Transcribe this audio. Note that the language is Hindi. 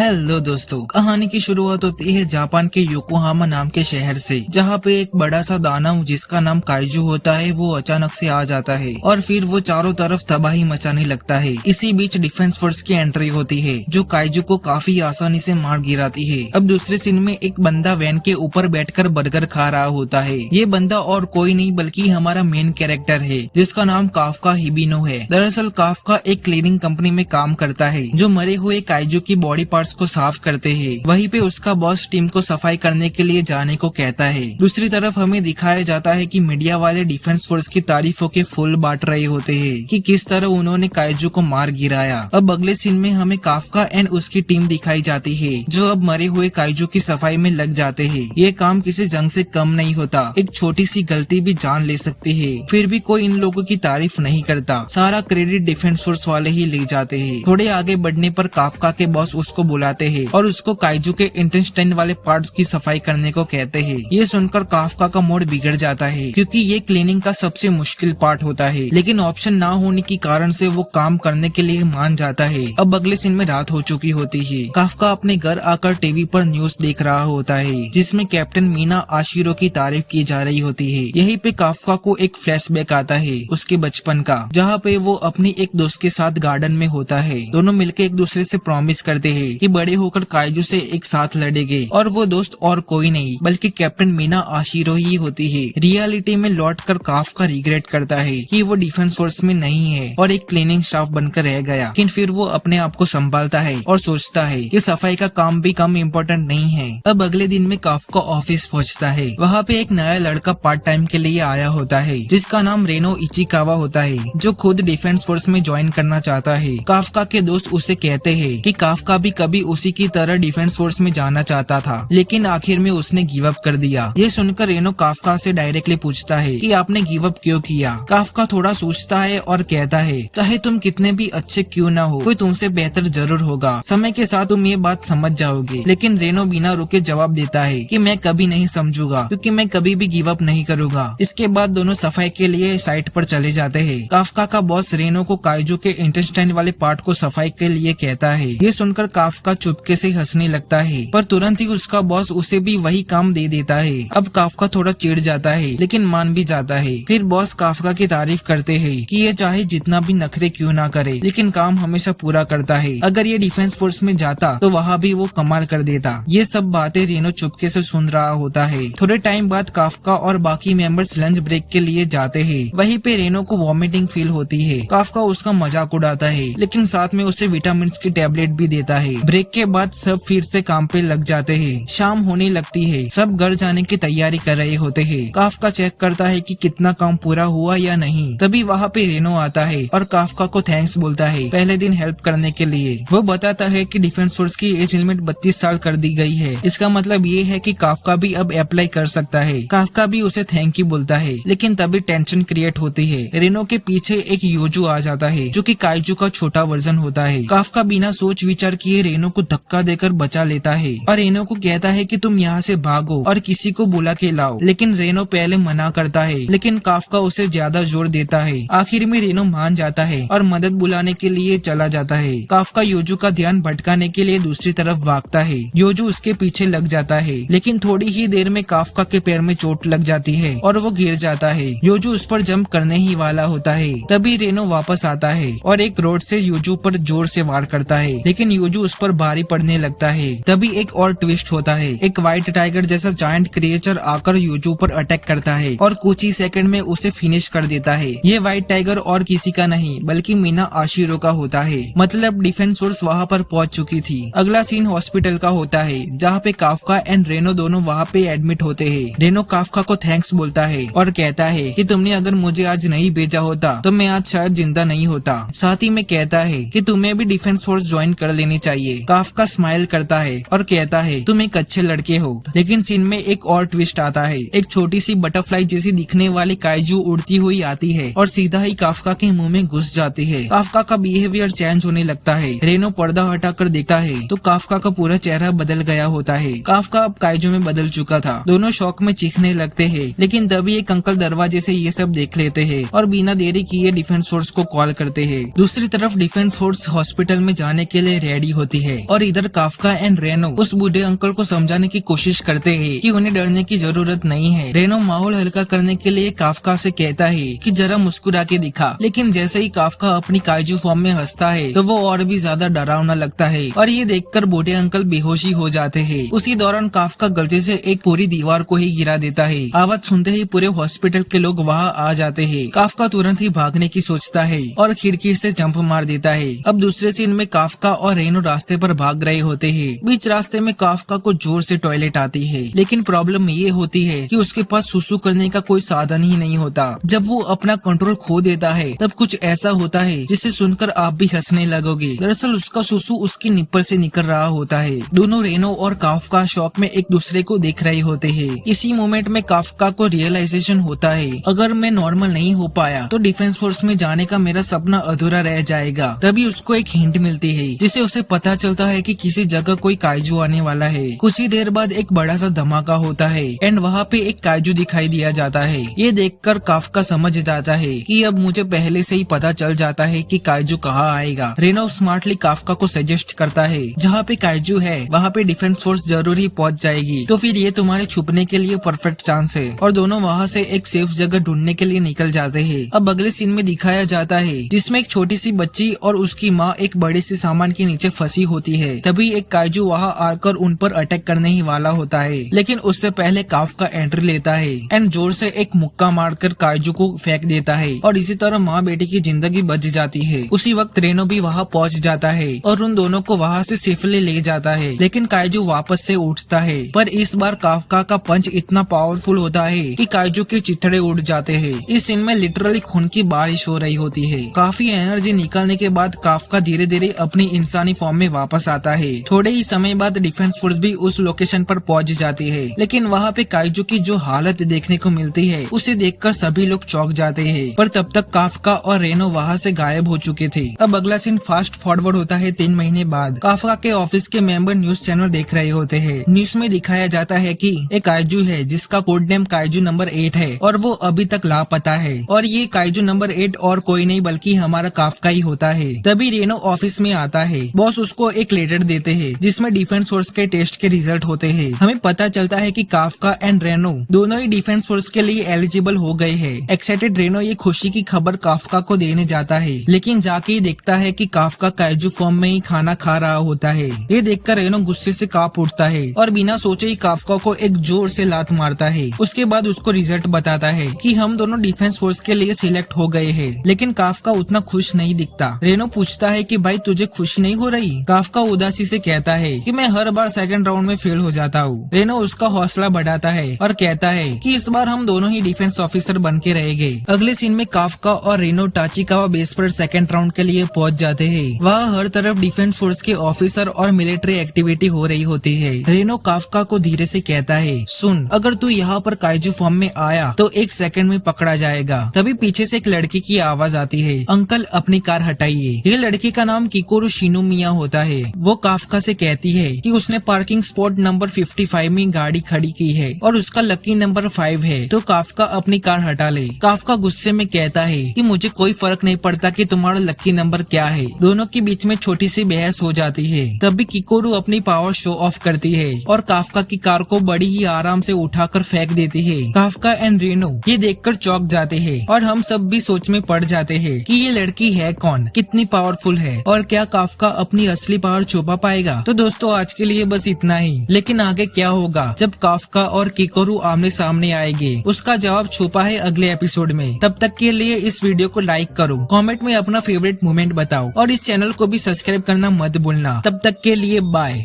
हेलो दोस्तों, कहानी की शुरुआत होती है जापान के योकोहामा नाम के शहर से, जहाँ पे एक बड़ा सा दानव जिसका नाम काइजू होता है वो अचानक से आ जाता है और फिर वो चारों तरफ तबाही मचाने लगता है। इसी बीच डिफेंस फोर्स की एंट्री होती है जो काइजू को काफी आसानी से मार गिराती है। अब दूसरे सीन में एक बंदा वैन के ऊपर बैठकर बर्गर खा रहा होता है। ये बंदा और कोई नहीं बल्कि हमारा मेन कैरेक्टर है जिसका नाम काफका हिबिनो है। दरअसल काफका एक क्लीनिंग कंपनी में काम करता है जो मरे हुए काइजू की बॉडी पार्ट्स को साफ करते हैं। वहीं पे उसका बॉस टीम को सफाई करने के लिए जाने को कहता है। दूसरी तरफ हमें दिखाया जाता है कि मीडिया वाले डिफेंस फोर्स की तारीफों के फूल बांट रहे होते हैं कि किस तरह उन्होंने काइजू को मार गिराया। अब अगले सीन में हमें काफका एंड उसकी टीम दिखाई जाती है जो अब मरे हुए काइजू की सफाई में लग जाते हैं। ये काम किसी जंग से कम नहीं होता, एक छोटी सी गलती भी जान ले सकती है। फिर भी कोई इन लोगों की तारीफ नहीं करता, सारा क्रेडिट डिफेंस फोर्स वाले ही ले जाते हैं। थोड़े आगे बढ़ने पर काफका के बॉस उसको बुलाते हैं और उसको काइजू के इंटेस्टाइन वाले पार्ट्स की सफाई करने को कहते हैं। ये सुनकर काफका का मूड बिगड़ जाता है क्योंकि ये क्लीनिंग का सबसे मुश्किल पार्ट होता है, लेकिन ऑप्शन ना होने के कारण से वो काम करने के लिए मान जाता है। अब अगले सीन में रात हो चुकी होती है। काफका अपने घर आकर टीवी पर न्यूज देख रहा होता है जिसमें कैप्टन मीना आशिरो की तारीफ की जा रही होती है। यहीं पे काफका को एक फ्लैशबैक आता है उसके बचपन का, जहाँ पे वो अपनी एक दोस्त के साथ गार्डन में होता है। दोनों मिलकर एक दूसरे से प्रॉमिस करते हैं कि बड़े होकर काइजू से एक साथ लड़ेंगे और वो दोस्त और कोई नहीं बल्कि कैप्टन मीना आशिरो ही होती है। रियलिटी में लौटकर काफका रिग्रेट करता है कि वो डिफेंस फोर्स में नहीं है और एक क्लीनिंग स्टाफ बनकर रह गया, लेकिन फिर वो अपने आप को संभालता है और सोचता है कि सफाई का काम भी कम इम्पोर्टेंट नहीं है। अब अगले दिन में काफका ऑफिस पहुँचता है। वहाँ पे एक नया लड़का पार्ट टाइम के लिए आया होता है जिसका नाम रेनो इचिकावा होता है जो खुद डिफेंस फोर्स में ज्वाइन करना चाहता है। काफका के दोस्त उसे कहते हैं कि काफका भी कभी उसी की तरह डिफेंस फोर्स में जाना चाहता था, लेकिन आखिर में उसने गिव अप कर दिया। ये सुनकर रेनो काफका से डायरेक्टली पूछता है कि आपने गिव अप क्यों किया। काफका थोड़ा सोचता है और कहता है चाहे तुम कितने भी अच्छे क्यों ना हो, कोई तुमसे बेहतर जरूर होगा, समय के साथ तुम ये बात समझ जाओगे। लेकिन रेनो बिना रुके जवाब देता है कि मैं कभी नहीं समझूंगा क्योंकि मैं कभी भी गिव अप नहीं करूंगा। इसके बाद दोनों सफाई के लिए साइट पर चले जाते हैं। काफका का बॉस रेनो को काइजू के इंटेस्टाइन वाले पार्ट को सफाई के लिए कहता है। ये सुनकर काफका चुपके से हंसने लगता है पर तुरंत ही उसका बॉस उसे भी वही काम दे देता है। अब काफका थोड़ा चिढ़ जाता है लेकिन मान भी जाता है। फिर बॉस काफका की तारीफ करते हैं कि ये चाहे जितना भी नखरे क्यों ना करे लेकिन काम हमेशा पूरा करता है। अगर ये डिफेंस फोर्स में जाता तो वहाँ भी वो कमाल कर देता। ये सब बातें रेनो चुपके से सुन रहा होता है। थोड़े टाइम बाद काफका और बाकी मेंबर्स लंच ब्रेक के लिए जाते हैं। वहीं पे रेनो को वॉमिटिंग फील होती है। काफका उसका मजाक उड़ाता है लेकिन साथ में उसे विटामिन की टेबलेट भी देता है। ब्रेक के बाद सब फिर से काम पे लग जाते हैं। शाम होने लगती है, सब घर जाने की तैयारी कर रहे होते हैं। काफका चेक करता है कि कितना काम पूरा हुआ या नहीं। तभी वहाँ पे रेनो आता है और काफका को थैंक्स बोलता है पहले दिन हेल्प करने के लिए। वो बताता है कि डिफेंस फोर्स की एज लिमिट 32 साल कर दी गई है। इसका मतलब ये है कि काफका भी अब अप्लाई कर सकता है। काफका भी उसे थैंक यू बोलता है लेकिन तभी टेंशन क्रिएट होती है। रेनो के पीछे एक योजू आ जाता है जो कि काइजू का छोटा वर्जन होता है। काफका बिना सोच विचार किए रेनो को धक्का देकर बचा लेता है और रेनो को कहता है कि तुम यहाँ से भागो और किसी को बुला के लाओ। लेकिन रेनो पहले मना करता है लेकिन काफका उसे ज्यादा जोर देता है। आखिर में रेनो मान जाता है और मदद बुलाने के लिए चला जाता है। काफका योजू का ध्यान भटकाने के लिए दूसरी तरफ भागता है। योजू उसके पीछे लग जाता है लेकिन थोड़ी ही देर में काफका के पैर में चोट लग जाती है और वो गिर जाता है। योजू उस पर जंप करने ही वाला होता है। तभी रेनो वापस आता है और एक रोड से योजू पर जोर से वार करता है लेकिन योजू उस पर भारी पड़ने लगता है। तभी एक और ट्विस्ट होता है। एक व्हाइट टाइगर जैसा जायंट क्रिएचर आकर योजू पर अटैक करता है और कुछ ही सेकंड में उसे फिनिश कर देता है। ये व्हाइट टाइगर और किसी का नहीं बल्कि मीना आशिरो का होता है। मतलब डिफेंस फोर्स वहाँ पर पहुँच चुकी थी। अगला सीन हॉस्पिटल का होता है जहाँ पे काफका एंड रेनो दोनों वहाँ पे एडमिट होते हैं। रेनो काफका को थैंक्स बोलता है और कहता है कि तुमने अगर मुझे आज नहीं भेजा होता तो मैं आज शायद जिंदा नहीं होता। साथ ही में कहता है कि तुम्हें भी डिफेंस फोर्स ज्वाइन कर लेनी चाहिए। काफका स्माइल करता है और कहता है तुम एक अच्छे लड़के हो। लेकिन सीन में एक और ट्विस्ट आता है। एक छोटी सी बटरफ्लाई जैसी दिखने वाली काइजू उड़ती हुई आती है और सीधा ही काफका के मुंह में घुस जाती है। काफका का बिहेवियर चेंज होने लगता है। रेनो पर्दा हटाकर देखता है तो काफका का पूरा चेहरा बदल गया होता है। काफका अब काइजू में बदल चुका था। दोनों शौक में चीखने लगते हैं लेकिन तभी एक अंकल दरवाजे से ये सब देख लेते हैं और बिना देरी किए डिफेंस फोर्स को कॉल करते हैं। दूसरी तरफ डिफेंस फोर्स हॉस्पिटल में जाने के लिए रेडी होती है। है और इधर काफका एंड रेनो उस बूढ़े अंकल को समझाने की कोशिश करते हैं कि उन्हें डरने की जरूरत नहीं है। रेनो माहौल हल्का करने के लिए काफका से कहता है कि जरा मुस्कुरा के दिखा, लेकिन जैसे ही काफका अपनी काइजू फॉर्म में हंसता है तो वो और भी ज्यादा डरावना लगता है और ये देखकर बूढ़े अंकल बेहोशी हो जाते हैं। उसी दौरान काफका गलती से एक पूरी दीवार को ही गिरा देता है। आवाज सुनते ही पूरे हॉस्पिटल के लोग वहाँ आ जाते हैं। काफका तुरंत ही भागने की सोचता है और खिड़की से जंप मार देता है। अब दूसरे सीन में काफका और रेनो रास्ते पर भाग रहे होते हैं। बीच रास्ते में काफका को जोर से टॉयलेट आती है, लेकिन प्रॉब्लम ये होती है कि उसके पास सुसु करने का कोई साधन ही नहीं होता। जब वो अपना कंट्रोल खो देता है तब कुछ ऐसा होता है जिसे सुनकर आप भी हंसने लगोगे। दरअसल उसका सुसु उसकी निप्पल से निकल रहा होता है। दोनों रेनो और काफका शॉक में एक दूसरे को देख रहे होते हैं। इसी मोमेंट में काफका को रियलाइजेशन होता है, अगर मैं नॉर्मल नहीं हो पाया तो डिफेंस फोर्स में जाने का मेरा सपना अधूरा रह जाएगा। तभी उसको एक हिंट मिलती है जिसे उसे पता चलता है कि किसी जगह कोई काइजू आने वाला है। कुछ ही देर बाद एक बड़ा सा धमाका होता है एंड वहाँ पे एक काइजू दिखाई दिया जाता है। ये देखकर काफका समझ जाता है कि अब मुझे पहले से ही पता चल जाता है कि काइजू कहाँ आएगा। रेनो स्मार्टली काफका को सजेस्ट करता है जहाँ पे काइजू है वहाँ पे डिफेंस फोर्स जरूर ही पहुँच जाएगी, तो फिर ये तुम्हारे छुपने के लिए परफेक्ट चांस है। और दोनों वहाँ से एक सेफ जगह ढूंढने के लिए निकल जाते हैं। अब अगले सीन में दिखाया जाता है जिसमें एक छोटी सी बच्ची और उसकी माँ एक बड़े से सामान के नीचे फंसी होती है। तभी एक काइजू वहाँ आकर उन पर अटैक करने ही वाला होता है, लेकिन उससे पहले काफका एंट्री लेता है एंड जोर से एक मुक्का मारकर काइजू को फेंक देता है और इसी तरह माँ बेटी की जिंदगी बच जाती है। उसी वक्त रेनो भी वहाँ पहुँच जाता है और उन दोनों को वहाँ से सेफली ले जाता है, लेकिन काइजू वापस से उठता है। पर इस बार काफका का पंच इतना पावरफुल होता है कि काइजू के चिथड़े उड़ जाते हैं। इस सीन में लिटरली खून की बारिश हो रही होती है। काफी एनर्जी निकालने के बाद काफका धीरे धीरे अपनी इंसानी फॉर्म में वापस आता है। थोड़े ही समय बाद डिफेंस फोर्स भी उस लोकेशन पर पहुंच जाती है, लेकिन वहाँ पे काइजू की जो हालत देखने को मिलती है उसे देखकर सभी लोग चौंक जाते हैं। पर तब तक काफका और रेनो वहाँ से गायब हो चुके थे। अब अगला सीन फास्ट फॉरवर्ड होता है 3 महीने बाद। काफका के ऑफिस के मेंबर न्यूज चैनल देख रहे होते हैं। न्यूज में दिखाया जाता है कि एक काइजू है जिसका कोड नेम काइजू नंबर 8 है और वो अभी तक लापता है। और ये काइजू नंबर 8 और कोई नहीं बल्कि हमारा काफका ही होता है। तभी रेनो ऑफिस में आता है। बॉस उसको एक लेटर देते हैं जिसमें डिफेंस फोर्स के टेस्ट के रिजल्ट होते हैं। हमें पता चलता है कि काफका एंड रेनो दोनों ही डिफेंस फोर्स के लिए एलिजिबल हो गए हैं। एक्साइटेड रेनो ये खुशी की खबर काफका को देने जाता है, लेकिन जाके ही देखता है कि काफका काइजू फॉर्म में ही खाना खा रहा होता है। ये देखकर रेनो गुस्से से कांप उठता है और बिना सोचे ही काफका को एक जोर से लात मारता है। उसके बाद उसको रिजल्ट बताता है कि हम दोनों डिफेंस फोर्स के लिए सिलेक्ट हो गए हैं, लेकिन काफका उतना खुश नहीं दिखता। रेनो पूछता है कि भाई तुझे खुशी नहीं हो रही? काफका उदासी से कहता है कि मैं हर बार सेकंड राउंड में फेल हो जाता हूँ। रेनो उसका हौसला बढ़ाता है और कहता है कि इस बार हम दोनों ही डिफेंस ऑफिसर बन के रहेंगे। अगले सीन में काफका और रेनो टाचिकावा बेस पर सेकंड राउंड के लिए पहुंच जाते हैं। वहाँ हर तरफ डिफेंस फोर्स के ऑफिसर और मिलिट्री एक्टिविटी हो रही होती है। रेनो काफका को धीरे से कहता है, सुन, अगर तू यहाँ पर काइजू फॉर्म में आया तो 1 सेकंड में पकड़ा जाएगा। तभी पीछे से एक लड़की की आवाज आती है, अंकल अपनी कार हटाइए। ये लड़की का नाम किकोरू शिनोमिया होता है। वो काफका से कहती है कि उसने पार्किंग स्पॉट नंबर 55 में गाड़ी खड़ी की है और उसका लकी नंबर 5 है, तो काफका अपनी कार हटा ले। काफका गुस्से में कहता है कि मुझे कोई फर्क नहीं पड़ता कि तुम्हारा लकी नंबर क्या है। दोनों के बीच में छोटी सी बहस हो जाती है। तभी किकोरू अपनी पावर शो ऑफ करती है और काफका की कार को बड़ी ही आराम से उठाकर फेंक देती है। काफका एंड रेनो ये देखकर चौंक जाते हैं और हम सब भी सोच में पड़ जाते हैं कि ये लड़की है कौन, कितनी पावरफुल है और क्या काफका अपनी असली पावर छुपा पाएगा। तो दोस्तों आज के लिए बस इतना ही, लेकिन आगे क्या होगा जब काफका और किकोरू आमने सामने आएंगे, उसका जवाब छुपा है अगले एपिसोड में। तब तक के लिए इस वीडियो को लाइक करो, कमेंट में अपना फेवरेट मोमेंट बताओ और इस चैनल को भी सब्सक्राइब करना मत भूलना। तब तक के लिए बाय।